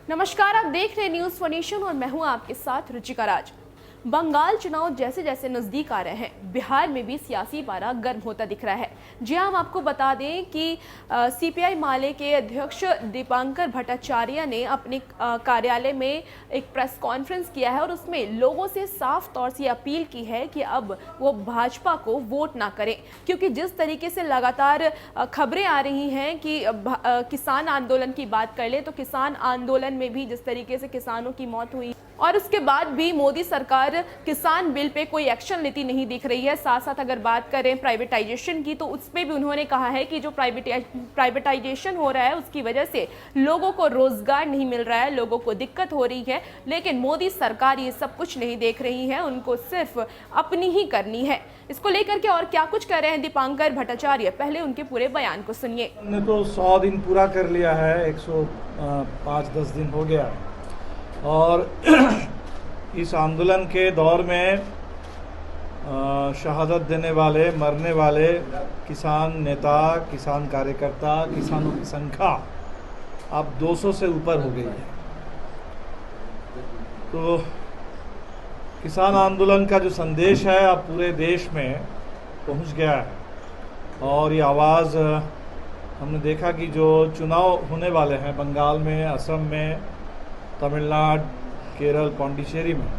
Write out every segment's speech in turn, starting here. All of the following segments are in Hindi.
नमस्कार, आप देख रहे हैं न्यूज फॉर नेशन और मैं हूं आपके साथ रुचिका राज। बंगाल चुनाव जैसे जैसे नजदीक आ रहे हैं, बिहार में भी सियासी पारा गर्म होता दिख रहा है। जी हां, हम आपको बता दें कि सीपीआई माले के अध्यक्ष दीपांकर भट्टाचार्य ने अपने कार्यालय में एक प्रेस कॉन्फ्रेंस किया है और उसमें लोगों से साफ तौर से अपील की है कि अब वो भाजपा को वोट ना करें, क्योंकि जिस तरीके से लगातार खबरें आ रही हैं कि किसान आंदोलन की बात कर ले तो किसान आंदोलन में भी जिस तरीके से किसानों की मौत हुई और उसके बाद भी मोदी सरकार किसान बिल पे कोई एक्शन लेती नहीं दिख रही है। साथ साथ अगर बात करें प्राइवेटाइजेशन की, तो उस पर भी उन्होंने कहा है कि जो प्राइवेटाइजेशन हो रहा है उसकी वजह से लोगों को रोजगार नहीं मिल रहा है, लोगों को दिक्कत हो रही है। लेकिन मोदी सरकार ये सब कुछ नहीं देख रही है, उनको सिर्फ अपनी ही करनी है। इसको लेकर के और क्या कुछ कह रहे हैं दीपांकर भट्टाचार्य, पहले उनके पूरे बयान को सुनिए। हमने तो 100 दिन पूरा कर लिया है, 105-10 दिन हो गया और इस आंदोलन के दौर में शहादत देने वाले, मरने वाले किसान नेता, किसान कार्यकर्ता, किसानों की संख्या अब 200 से ऊपर हो गई है। तो किसान आंदोलन का जो संदेश है अब पूरे देश में पहुंच गया है और ये आवाज़ हमने देखा कि जो चुनाव होने वाले हैं बंगाल में, असम में, तमिलनाडु, केरल, पौंडीचेरी में,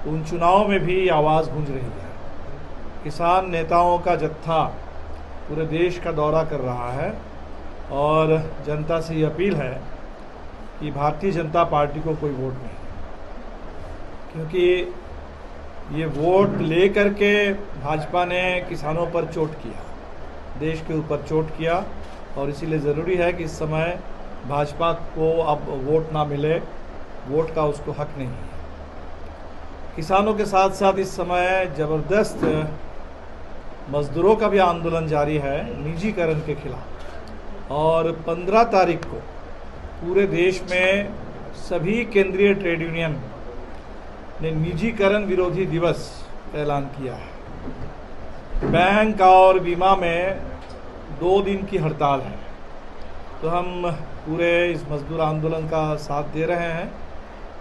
उन चुनावों में भी आवाज़ गूंज रही है। किसान नेताओं का जत्था पूरे देश का दौरा कर रहा है और जनता से ये अपील है कि भारतीय जनता पार्टी को कोई वोट नहीं, क्योंकि ये वोट ले करके भाजपा ने किसानों पर चोट किया, देश के ऊपर चोट किया और इसीलिए ज़रूरी है कि इस समय भाजपा को अब वोट ना मिले, वोट का उसको हक नहीं है। किसानों के साथ साथ इस समय ज़बरदस्त मजदूरों का भी आंदोलन जारी है निजीकरण के खिलाफ और 15 तारीख को पूरे देश में सभी केंद्रीय ट्रेड यूनियन ने निजीकरण विरोधी दिवस ऐलान किया है। बैंक और बीमा में 2 दिन की हड़ताल है। तो हम पूरे इस मजदूर आंदोलन का साथ दे रहे हैं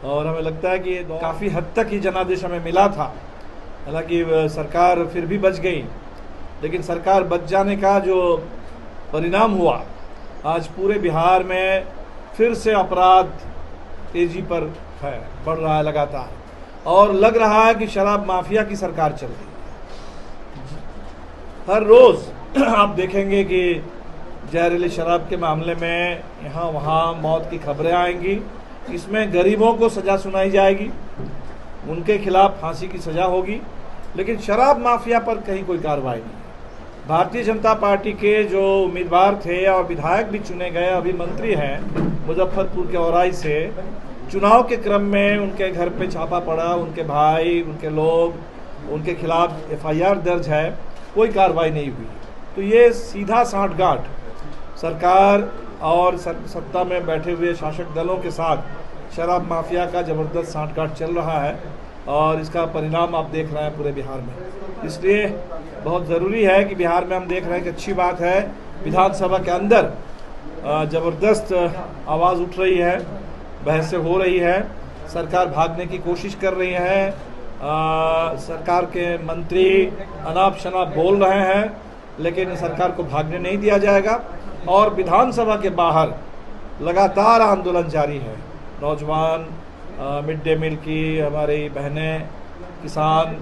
और हमें लगता है कि काफ़ी हद तक ये जनादेश हमें मिला था। हालांकि सरकार फिर भी बच गई, लेकिन सरकार बच जाने का जो परिणाम हुआ, आज पूरे बिहार में फिर से अपराध तेजी पर है, बढ़ रहा है लगातार और लग रहा है कि शराब माफिया की सरकार चल रही है। हर रोज़ आप देखेंगे कि जहरीली शराब के मामले में यहाँ वहाँ मौत की खबरें आएंगी। इसमें गरीबों को सज़ा सुनाई जाएगी, उनके खिलाफ फांसी की सज़ा होगी, लेकिन शराब माफिया पर कहीं कोई कार्रवाई नहीं। भारतीय जनता पार्टी के जो उम्मीदवार थे और विधायक भी चुने गए, अभी मंत्री हैं मुजफ्फरपुर के औराई से, चुनाव के क्रम में उनके घर पे छापा पड़ा, उनके भाई, उनके लोग, उनके खिलाफ FIR दर्ज है, कोई कार्रवाई नहीं हुई। तो ये सीधा साठगांठ सरकार और सत्ता में बैठे हुए शासक दलों के साथ शराब माफिया का ज़बरदस्त साठगांठ चल रहा है और इसका परिणाम आप देख रहे हैं पूरे बिहार में। इसलिए बहुत ज़रूरी है कि बिहार में हम देख रहे हैं कि अच्छी बात है, विधानसभा के अंदर ज़बरदस्त आवाज़ उठ रही है, बहसें हो रही है, सरकार भागने की कोशिश कर रही है, सरकार के मंत्री अनाप शनाप बोल रहे हैं, लेकिन सरकार को भागने नहीं दिया जाएगा। और विधानसभा के बाहर लगातार आंदोलन जारी है। नौजवान, मिड डे मील की हमारी बहनें, किसान,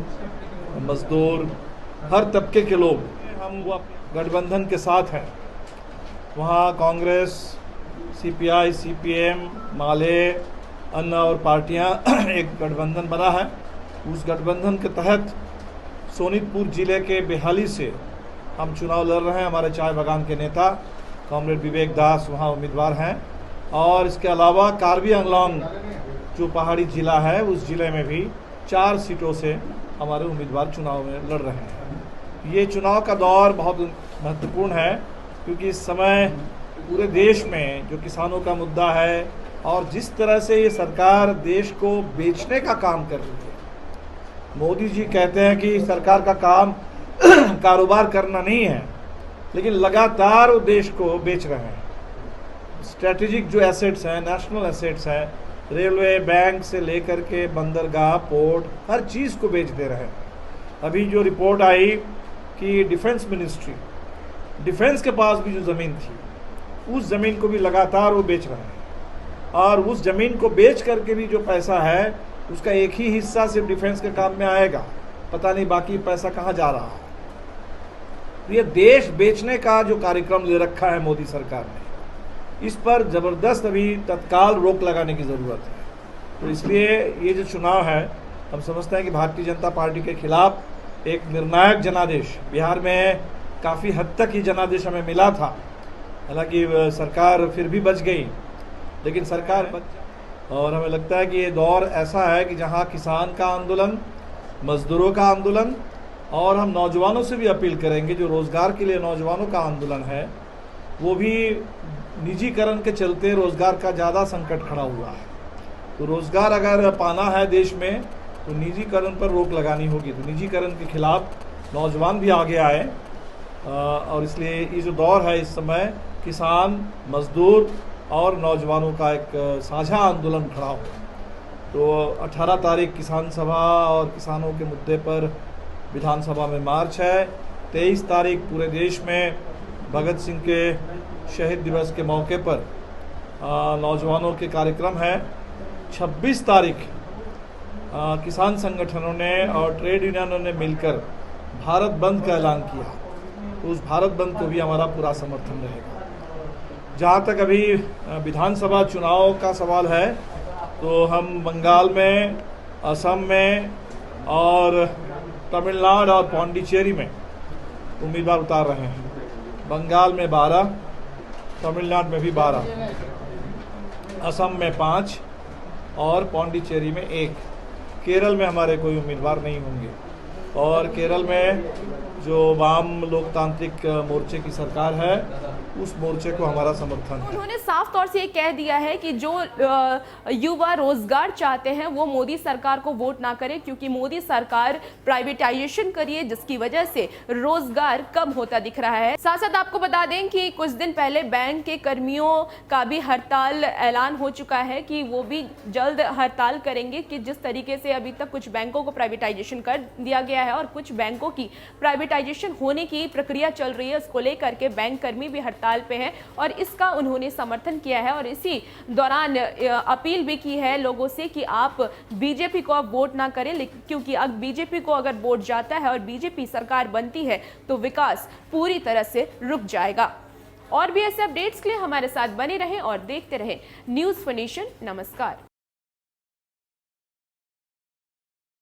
मजदूर, हर तबके के लोग, हम वो गठबंधन के साथ हैं। वहाँ कांग्रेस, CPI, CPM, माले, अन्य और पार्टियाँ एक गठबंधन बना है। उस गठबंधन के तहत सोनीतपुर जिले के बेहाली से हम चुनाव लड़ रहे हैं। हमारे चाय बागान के नेता कॉमरेड विवेक दास वहाँ उम्मीदवार हैं और इसके अलावा कार्बी आंगलोंग जो पहाड़ी ज़िला है, उस ज़िले में भी 4 सीटों से हमारे उम्मीदवार चुनाव में लड़ रहे हैं। ये चुनाव का दौर बहुत महत्वपूर्ण है, क्योंकि इस समय पूरे देश में जो किसानों का मुद्दा है और जिस तरह से ये सरकार देश को बेचने का काम कर रही है। मोदी जी कहते हैं कि सरकार का काम कारोबार करना नहीं है, लेकिन लगातार वो देश को बेच रहे हैं। स्ट्रेटेजिक जो एसेट्स हैं, नेशनल एसेट्स हैं, रेलवे, बैंक से लेकर के बंदरगाह, पोर्ट, हर चीज़ को बेच दे रहे हैं। अभी जो रिपोर्ट आई कि डिफेंस मिनिस्ट्री, डिफेंस के पास भी जो ज़मीन थी, उस ज़मीन को भी लगातार वो बेच रहे हैं, और उस ज़मीन को बेच करके भी जो पैसा है उसका एक ही हिस्सा सिर्फ डिफेंस के काम में आएगा, पता नहीं बाकी पैसा कहाँ जा रहा है। तो ये देश बेचने का जो कार्यक्रम ले रखा है मोदी सरकार ने, इस पर ज़बरदस्त अभी तत्काल रोक लगाने की ज़रूरत है। तो इसलिए ये जो चुनाव है, हम समझते हैं कि भारतीय जनता पार्टी के खिलाफ एक निर्णायक जनादेश, बिहार में काफ़ी हद तक ही जनादेश हमें मिला था, हालांकि सरकार फिर भी बच गई, लेकिन सरकार बच, और हमें लगता है कि ये दौर ऐसा है कि जहाँ किसान का आंदोलन, मजदूरों का आंदोलन, और हम नौजवानों से भी अपील करेंगे, जो रोज़गार के लिए नौजवानों का आंदोलन है, वो भी निजीकरण के चलते रोज़गार का ज़्यादा संकट खड़ा हुआ है। तो रोज़गार अगर पाना है देश में, तो निजीकरण पर रोक लगानी होगी। तो निजीकरण के खिलाफ नौजवान भी आगे आए, और इसलिए ये जो दौर है इस समय, किसान, मजदूर और नौजवानों का एक साझा आंदोलन खड़ा हो। तो 18 तारीख किसान सभा और किसानों के मुद्दे पर विधानसभा में मार्च है। 23 तारीख पूरे देश में भगत सिंह के शहीद दिवस के मौके पर नौजवानों के कार्यक्रम है। 26 तारीख किसान संगठनों ने और ट्रेड यूनियनों ने मिलकर भारत बंद का ऐलान किया, तो उस भारत बंद को भी हमारा पूरा समर्थन रहेगा। जहाँ तक अभी विधानसभा चुनाव का सवाल है, तो हम बंगाल में, असम में और तमिलनाडु और पौंडीचेरी में उम्मीदवार उतार रहे हैं। बंगाल में 12, तमिलनाडु में भी 12, असम में 5 और पौंडीचेरी में 1। केरल में हमारे कोई उम्मीदवार नहीं होंगे, और केरल में जो वाम लोकतांत्रिक मोर्चे की सरकार है, उस मोर्चे को हमारा समर्थन है। उन्होंने साफ तौर से ये कह दिया है कि जो युवा रोजगार चाहते हैं वो मोदी सरकार को वोट ना करें, क्योंकि मोदी सरकार प्राइवेटाइजेशन करी है, जिसकी वजह से रोजगार कम होता दिख रहा है। साथ साथ आपको बता दें कि कुछ दिन पहले बैंक के कर्मियों का भी हड़ताल ऐलान हो चुका है कि वो भी जल्द हड़ताल करेंगे, कि जिस तरीके से अभी तक कुछ बैंकों को प्राइवेटाइजेशन कर दिया गया है और कुछ बैंकों की प्राइवेटाइजेशन होने की प्रक्रिया चल रही है, उसको लेकर के बैंक कर्मी भी हड़ताल पे हैं, और इसका उन्होंने समर्थन किया है। और इसी दौरान अपील भी की है लोगों से कि आप बीजेपी को अब वोट ना करें, क्योंकि अब बीजेपी को अगर वोट जाता है और बीजेपी सरकार बनती है तो विकास पूरी तरह से रुक जाएगा। और भी ऐसे अपडेट्स के लिए हमारे साथ बने रहें और देखते रहें न्यूज़ फॉर नेशन। नमस्कार।